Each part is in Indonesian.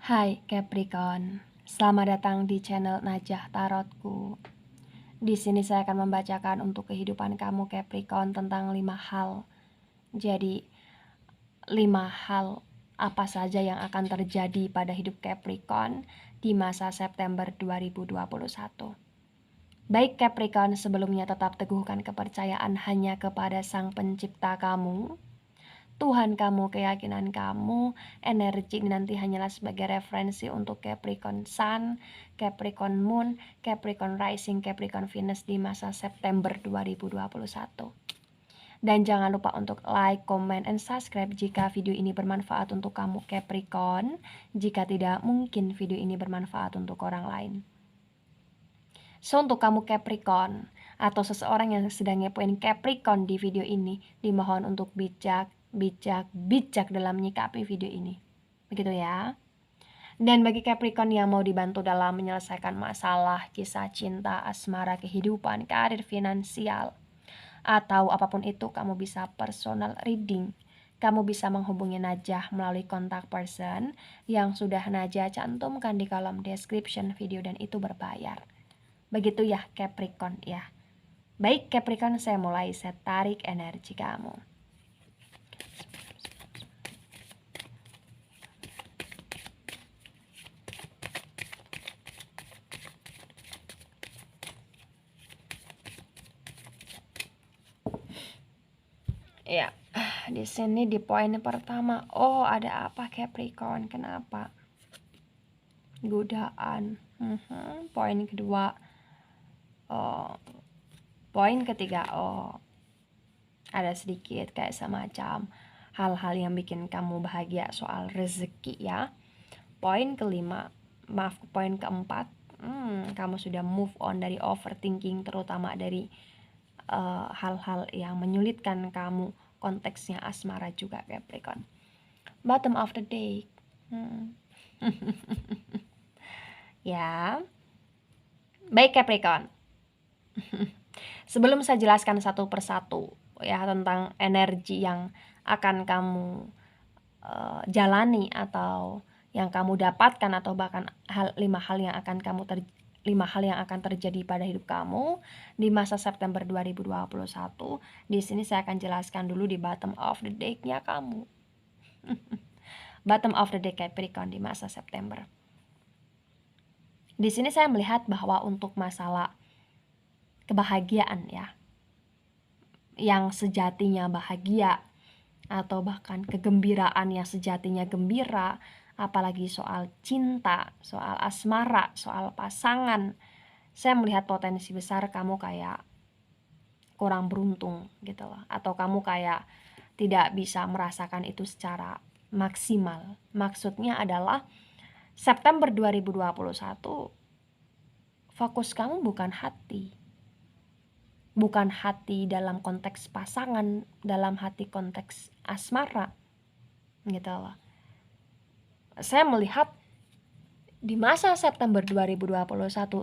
Hai Capricorn, selamat datang di channel Najah Tarotku. Di sini saya akan membacakan untuk kehidupan kamu Capricorn tentang 5 hal. Jadi 5 hal apa saja yang akan terjadi pada hidup Capricorn di masa September 2021. Baik Capricorn, sebelumnya tetap teguhkan kepercayaan hanya kepada Sang Pencipta kamu, Tuhan kamu, keyakinan kamu. Energi ini nanti hanyalah sebagai referensi untuk Capricorn Sun, Capricorn Moon, Capricorn Rising, Capricorn Venus di masa September 2021. Dan jangan lupa untuk like, comment, and subscribe jika video ini bermanfaat untuk kamu Capricorn. Jika tidak, mungkin video ini bermanfaat untuk orang lain. So, untuk kamu Capricorn atau seseorang yang sedang ngepoin Capricorn di video ini, dimohon untuk bijak dalam menyikapi video ini. Begitu ya. Dan bagi Capricorn yang mau dibantu dalam menyelesaikan masalah, kisah cinta, asmara, kehidupan, karir, finansial, atau apapun itu, kamu bisa personal reading. Kamu bisa menghubungi Najah melalui kontak person yang sudah Najah cantumkan di kolom description video, dan itu berbayar. Begitu ya Capricorn ya. Baik Capricorn, saya mulai. Saya tarik energi kamu. Ya, di sini di poin pertama, oh ada apa Capricorn? Kenapa? Godaan. Poin kedua, oh. Poin ketiga, oh ada sedikit kayak semacam hal-hal yang bikin kamu bahagia soal rezeki ya. Poin kelima, poin keempat, kamu sudah move on dari overthinking, terutama dari hal-hal yang menyulitkan kamu, konteksnya asmara juga Capricorn. Bottom of the deck. Ya. Baik Capricorn. Sebelum saya jelaskan satu persatu ya tentang energi yang akan kamu jalani atau yang kamu dapatkan, atau bahkan 5 hal yang akan terjadi pada hidup kamu di masa September 2021. Di sini saya akan jelaskan dulu di bottom of the deck-nya kamu. Bottom of the deck Capricorn di masa September. Di sini saya melihat bahwa untuk masalah kebahagiaan ya, yang sejatinya bahagia, atau bahkan kegembiraan yang sejatinya gembira, apalagi soal cinta, soal asmara, soal pasangan, saya melihat potensi besar kamu kayak kurang beruntung gitu loh, atau kamu kayak tidak bisa merasakan itu secara maksimal. Maksudnya adalah September 2021 fokus kamu bukan hati dalam konteks pasangan, dalam hati konteks asmara gitu loh. Saya melihat di masa September 2021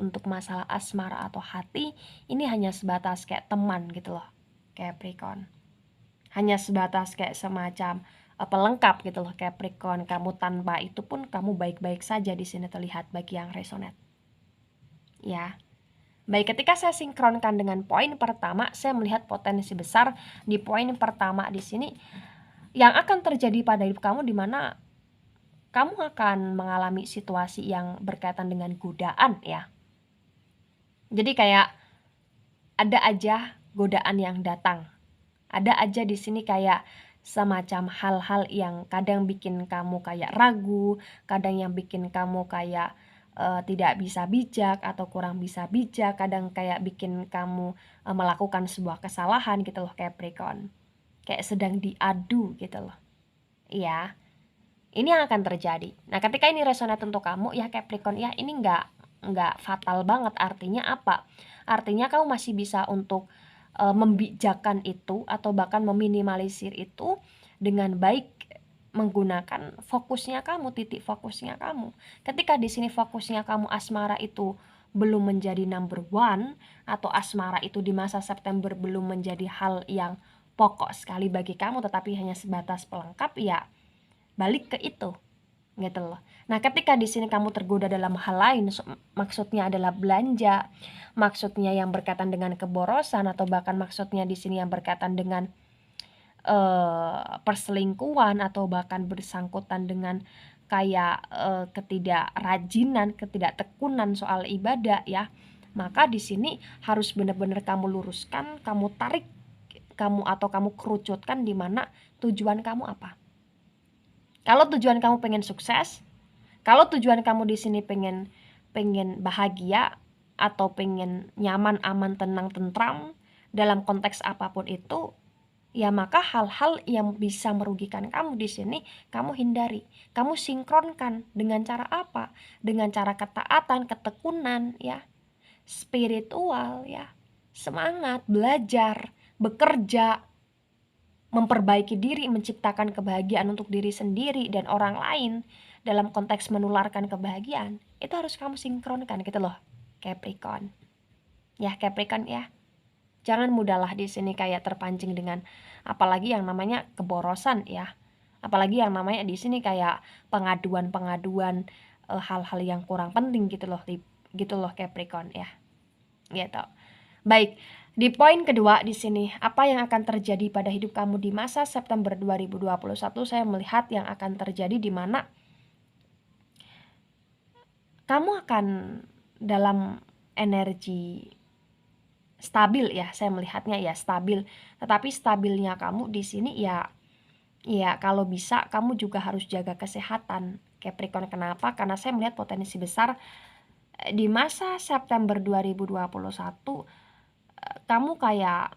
untuk masalah asmara atau hati ini hanya sebatas kayak teman gitu loh Capricorn. Hanya sebatas kayak semacam pelengkap gitu loh Capricorn. Kamu tanpa itu pun kamu baik-baik saja, di sini terlihat bagi yang resonate. Ya. Baik, ketika saya sinkronkan dengan poin pertama, saya melihat potensi besar di poin pertama di sini yang akan terjadi pada hidup kamu, di mana kamu akan mengalami situasi yang berkaitan dengan godaan ya. Jadi kayak ada aja godaan yang datang. Ada aja di sini kayak semacam hal-hal yang kadang bikin kamu kayak ragu, kadang yang bikin kamu kayak tidak bisa bijak atau kurang bisa bijak, kadang kayak bikin kamu melakukan sebuah kesalahan gitu loh Capricorn. Kayak sedang diadu gitu loh. Iya. Ini yang akan terjadi. Nah, ketika ini resonate untuk kamu ya Capricorn ya, ini nggak fatal banget. Artinya apa? Artinya kamu masih bisa untuk membijakkan itu atau bahkan meminimalisir itu dengan baik menggunakan fokusnya kamu, titik fokusnya kamu. Ketika di sini fokusnya kamu asmara itu belum menjadi number one, atau asmara itu di masa September belum menjadi hal yang pokok sekali bagi kamu, tetapi hanya sebatas pelengkap, ya balik ke itu. gitu loh. Nah, ketika di sini kamu tergoda dalam hal lain, maksudnya adalah belanja, maksudnya yang berkaitan dengan keborosan, atau bahkan maksudnya di sini yang berkaitan dengan perselingkuhan, atau bahkan bersangkutan dengan kayak ketidakrajinan, ketidaktekunan soal ibadah ya, maka di sini harus benar-benar kamu luruskan, kamu tarik, kamu kerucutkan di mana tujuan kamu apa. Kalau tujuan kamu pengen sukses, kalau tujuan kamu di sini pengen bahagia, atau pengen nyaman, aman, tenang, tentram dalam konteks apapun itu, ya maka hal-hal yang bisa merugikan kamu di sini kamu hindari. Kamu sinkronkan dengan cara apa? Dengan cara ketaatan, ketekunan ya, spiritual ya, semangat, belajar, bekerja, memperbaiki diri, menciptakan kebahagiaan untuk diri sendiri dan orang lain dalam konteks menularkan kebahagiaan. Itu harus kamu sinkronkan gitu loh, Capricorn. Ya, Capricorn ya. Jangan mudahlah di sini kayak terpancing dengan apalagi yang namanya keborosan ya. Apalagi yang namanya di sini kayak pengaduan-pengaduan hal-hal yang kurang penting gitu loh Capricorn ya. Gitu. Baik, di poin kedua di sini, apa yang akan terjadi pada hidup kamu di masa September 2021? Saya melihat yang akan terjadi di mana kamu akan dalam energi stabil ya, saya melihatnya ya stabil. Tetapi stabilnya kamu di sini ya kalau bisa kamu juga harus jaga kesehatan, Capricorn. Kenapa? Karena saya melihat potensi besar di masa September 2021 kamu kayak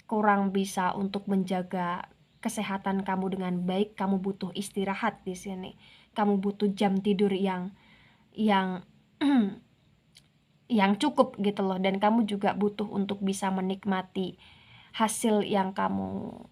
kurang bisa untuk menjaga kesehatan kamu dengan baik. Kamu butuh istirahat di sini. Kamu butuh jam tidur yang yang cukup gitu loh, dan kamu juga butuh untuk bisa menikmati hasil yang kamu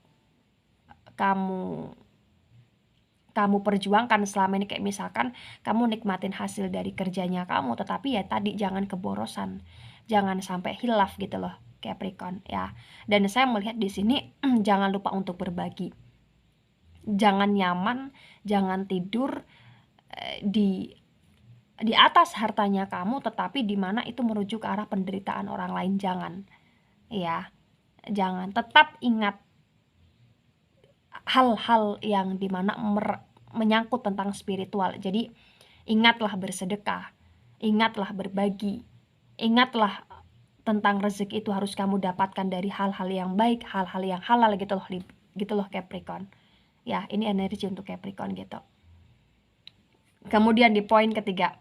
perjuangkan selama ini. Kayak misalkan kamu nikmatin hasil dari kerjanya kamu, tetapi ya tadi jangan keborosan, jangan sampai hilaf gitu loh Capricorn ya. Dan saya melihat di sini jangan lupa untuk berbagi. Jangan nyaman, jangan tidur di atas hartanya kamu, tetapi di mana itu merujuk ke arah penderitaan orang lain. Jangan ya. Jangan. Tetap ingat hal-hal yang dimana menyangkut tentang spiritual. Jadi ingatlah bersedekah, ingatlah berbagi, ingatlah tentang rezeki itu harus kamu dapatkan dari hal-hal yang baik, hal-hal yang halal gitu loh Capricorn. Ya, ini energi untuk Capricorn gitu. Kemudian di poin ketiga,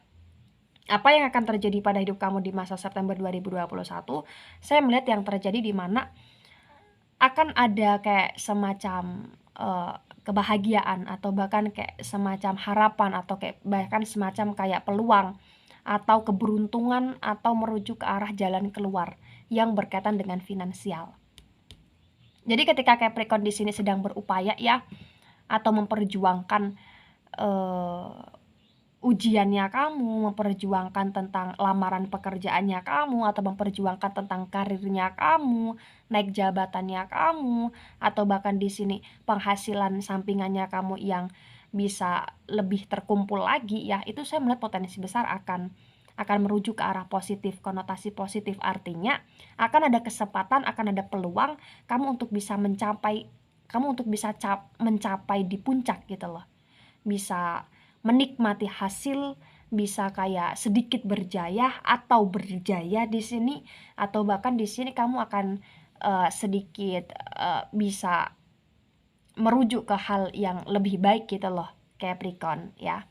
apa yang akan terjadi pada hidup kamu di masa September 2021? Saya melihat yang terjadi di mana akan ada kayak semacam kebahagiaan, atau bahkan kayak semacam harapan, atau kayak bahkan semacam kayak peluang atau keberuntungan, atau merujuk ke arah jalan keluar yang berkaitan dengan finansial. Jadi ketika Capricorn di sini sedang berupaya ya, atau memperjuangkan ujiannya kamu, memperjuangkan tentang lamaran pekerjaannya kamu, atau memperjuangkan tentang karirnya kamu, naik jabatannya kamu, atau bahkan di sini penghasilan sampingannya kamu yang bisa lebih terkumpul lagi ya, itu saya melihat potensi besar akan merujuk ke arah positif, konotasi positif. Artinya akan ada kesempatan, akan ada peluang kamu untuk bisa mencapai di puncak gitu loh. Bisa menikmati hasil, bisa kayak sedikit berjaya atau berjaya di sini, atau bahkan di sini kamu akan sedikit bisa merujuk ke hal yang lebih baik gitu loh Capricorn ya.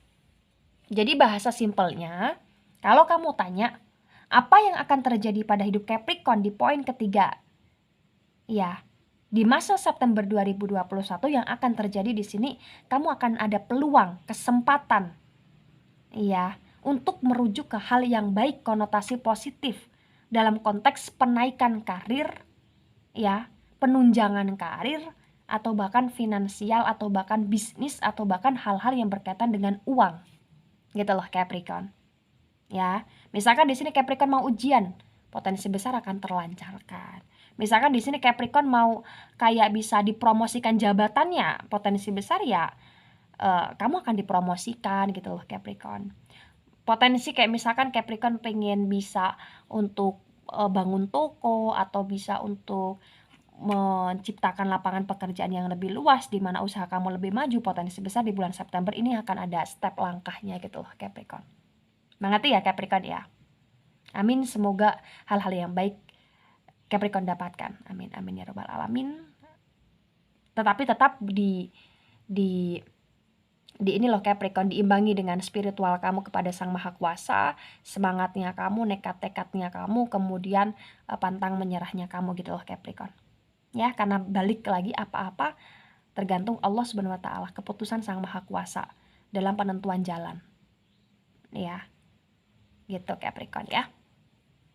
Jadi bahasa simpelnya, kalau kamu tanya apa yang akan terjadi pada hidup Capricorn di poin ketiga, ya di masa September 2021 yang akan terjadi di sini, kamu akan ada peluang, kesempatan ya untuk merujuk ke hal yang baik, konotasi positif dalam konteks penaikan karir ya, penunjangan karir, atau bahkan finansial, atau bahkan bisnis, atau bahkan hal-hal yang berkaitan dengan uang. Gitu loh Capricorn. Ya, misalkan di sini Capricorn mau ujian, potensi besar akan terlancarkan. Misalkan di sini Capricorn mau kayak bisa dipromosikan jabatannya, potensi besar ya kamu akan dipromosikan gitu loh Capricorn. Potensi kayak misalkan Capricorn pengen bisa untuk bangun toko atau bisa untuk menciptakan lapangan pekerjaan yang lebih luas di mana usaha kamu lebih maju, potensi besar di bulan September ini akan ada step langkahnya gitu loh Capricorn. Mengerti ya Capricorn ya? Amin, semoga hal-hal yang baik Capricorn dapatkan. Amin, amin ya robbal alamin. Tetapi tetap di ini loh Capricorn, diimbangi dengan spiritual kamu kepada Sang Maha Kuasa, semangatnya kamu, nekat-tekadnya kamu, kemudian pantang menyerahnya kamu gitu loh Capricorn. Ya, karena balik lagi apa-apa tergantung Allah Subhanahu wa taala, keputusan Sang Maha Kuasa dalam penentuan jalan. Ya. Gitu Capricorn ya.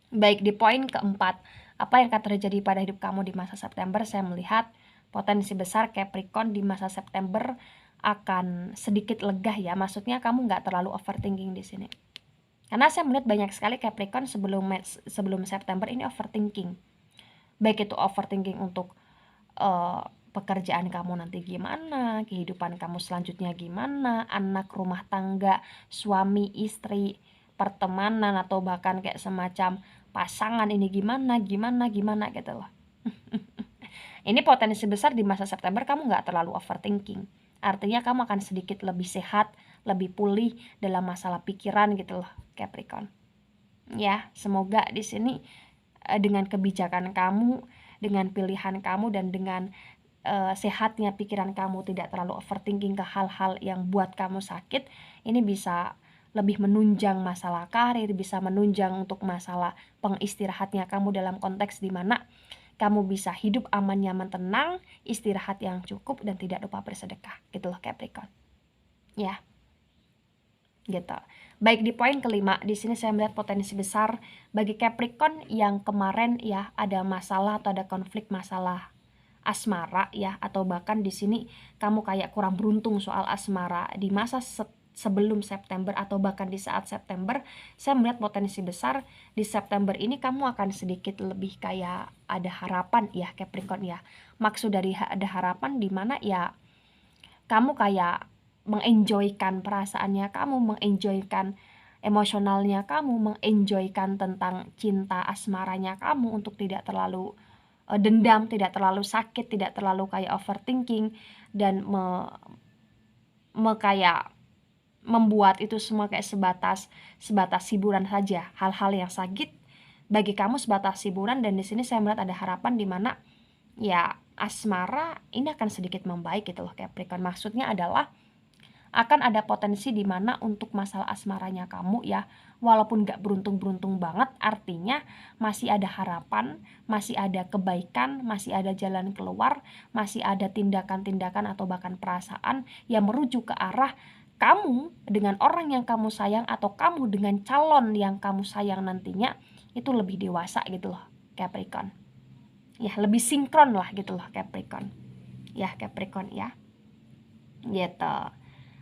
Baik, di poin keempat, apa yang akan terjadi pada hidup kamu di masa September? Saya melihat potensi besar Capricorn di masa September akan sedikit lega ya. Maksudnya kamu nggak terlalu overthinking di sini. Karena saya melihat banyak sekali Capricorn sebelum September ini overthinking. Baik itu overthinking untuk pekerjaan kamu nanti gimana, kehidupan kamu selanjutnya gimana, anak, rumah tangga, suami, istri, pertemanan, atau bahkan kayak semacam pasangan ini gimana gitu loh. Ini potensi besar di masa September kamu nggak terlalu overthinking. Artinya kamu akan sedikit lebih sehat, lebih pulih dalam masalah pikiran gitu loh, Capricorn. Ya, semoga di sini dengan kebijakan kamu, dengan pilihan kamu, dan dengan sehatnya pikiran kamu, tidak terlalu overthinking ke hal-hal yang buat kamu sakit, ini bisa lebih menunjang masalah karir, bisa menunjang untuk masalah pengistirahatnya kamu dalam konteks dimana kamu bisa hidup aman, nyaman, tenang, istirahat yang cukup, dan tidak lupa bersedekah gitu loh Capricorn ya, gitu. Baik, di poin kelima, di sini saya melihat potensi besar bagi Capricorn yang kemarin ya ada masalah atau ada konflik masalah asmara ya, atau bahkan di sini kamu kayak kurang beruntung soal asmara di masa sebelum September atau bahkan di saat September. Saya melihat potensi besar di September ini kamu akan sedikit lebih kayak ada harapan ya Capricorn ya. Maksud dari ada harapan di mana ya kamu kayak mengenjoykan perasaannya kamu, mengenjoykan emosionalnya kamu, mengenjoykan tentang cinta asmaranya kamu untuk tidak terlalu dendam, tidak terlalu sakit, tidak terlalu kayak overthinking, dan kayak membuat itu semua kayak sebatas hiburan saja. Hal-hal yang sakit bagi kamu sebatas hiburan, dan di sini saya melihat ada harapan di mana ya asmara ini akan sedikit membaik gitu loh Capricorn. Maksudnya adalah akan ada potensi di mana untuk masalah asmaranya kamu ya, walaupun gak beruntung-beruntung banget, artinya masih ada harapan, masih ada kebaikan, masih ada jalan keluar, masih ada tindakan-tindakan atau bahkan perasaan yang merujuk ke arah kamu dengan orang yang kamu sayang atau kamu dengan calon yang kamu sayang nantinya itu lebih dewasa gitu loh Capricorn. Ya, lebih sinkron lah gitu loh Capricorn. Ya, Capricorn ya. Gitu.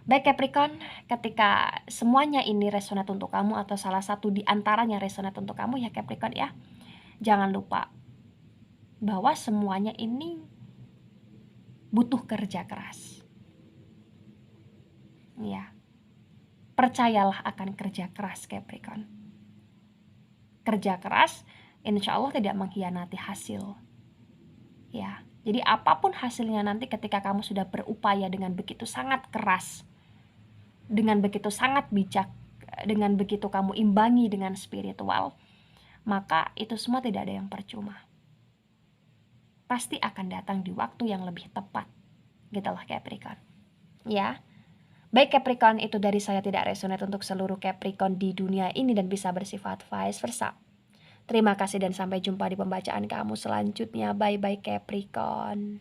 Baik Capricorn, ketika semuanya ini resonate untuk kamu atau salah satu di antaranya resonate untuk kamu ya Capricorn ya, jangan lupa bahwa semuanya ini butuh kerja keras. Ya, percayalah akan kerja keras Capricorn. Kerja keras, insya Allah tidak mengkhianati hasil. Ya, jadi apapun hasilnya nanti ketika kamu sudah berupaya dengan begitu sangat keras, dengan begitu sangat bijak, dengan begitu kamu imbangi dengan spiritual, maka itu semua tidak ada yang percuma. Pasti akan datang di waktu yang lebih tepat. Gitu loh Capricorn. Ya. Baik Capricorn, itu dari saya tidak resonate untuk seluruh Capricorn di dunia ini dan bisa bersifat vice versa. Terima kasih dan sampai jumpa di pembacaan kamu selanjutnya. Bye-bye Capricorn.